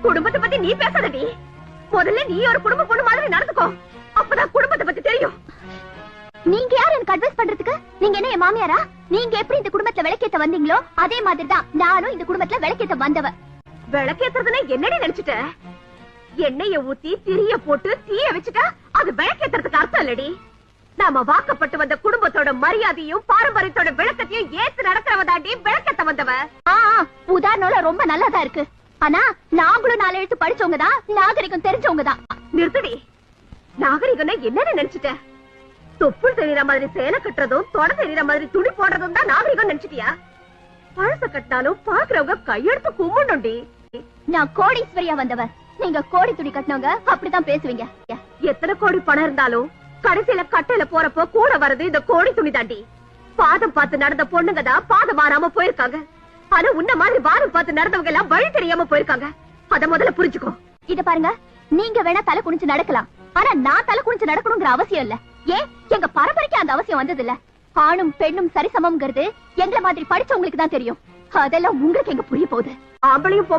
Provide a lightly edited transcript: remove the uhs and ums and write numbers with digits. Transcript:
குடும்பத்தை பத்தி நீ பேசாதடி. முதல்ல நீ ஒரு குடும்ப பொண்ணு மாதிரி நடந்துக்கோ. அப்பதான் குடும்பத்தை பத்தி தெரியும். நீங்க யார் எனக்கு அட்வைஸ் பண்றதுக்கு? நீங்க என்ன என் மாமியாரா? நீங்க எப்படி இந்த குடும்பத்துல விளக்கேத்த வந்தீங்களோ அதே மாதிரிதான் நானும் இந்த குடும்பத்துல விளக்கேத்த வந்தவ. விளக்கேத்துறதுன்னா என்னடி நினைச்சிட்ட? எண்ணெய ஊத்தி திரிய போட்டு தீய வச்சுட்டா அது விளக்கேத்துறதுக்கு அர்த்தம் இல்லடி. நாம வாக்கப்பட்டு வந்த குடும்பத்தோட மரியாதையும் பாரம்பரியத்தோட விளக்கத்தையும் ஏத்து நடக்கிறவதாண்டி விளக்கேத்த வந்தவ. உதாரணம் ரொம்ப நல்லதா இருக்கு. ஆனா நாங்களும் 4 எழுத்து படிச்சவங்க தான், நாகரிகம் தெரிஞ்சவங்க தான். நிறுத்தடி. நாகரிகம்னா என்னன்னு நினைச்சிட்ட? தொப்புள் தெரியுற மாதிரி சேலை கட்டுறதும் தொட தெரியுற மாதிரி துணி போடுறதும் தான் நாகரிகம் நினைச்சிட்டியா? பழச கட்டினாலும் பாக்குறவங்க கையெடுத்து கும்பிடணும்டி. நான் கோடீஸ்வரியா வந்தவ. நீங்க கோடி துணி கட்டினவங்க அப்படிதான் பேசுவீங்க. எத்தனை கோடி பணம் இருந்தாலும் கடைசியில கட்டையில போறப்போ கூட வர்றது இந்த கோடி துணி தாண்டி. பாதம் பார்த்து நடந்த பொண்ணுங்க தான் பாதம் மாறாம போயிருக்காங்க. ஆனா உன்ன மாதிரி பாதம் பார்த்து நடந்தவங்க எல்லாம் வழி தெரியாம போயிருக்காங்க. அத முதல்ல புரிஞ்சுக்கோ. இத பாருங்க, நீங்க வேணா தலை குனிஞ்சு நடக்கலாம். ஆனா நான் தலை குனிஞ்சு நடக்கணுங்கிற அவசியம் இல்ல. ஏன் எங்க பரம்பரைக்கு அந்த அவசியம் வந்தது இல்ல. ஆணும் பெண்ணும் சரிசமம்ங்கிறது எங்களை மாதிரி படிச்சவங்களுக்கு தான் தெரியும். அதெல்லாம் உங்களுக்கு எங்க புரிய போகுது. ஆம்பளையும்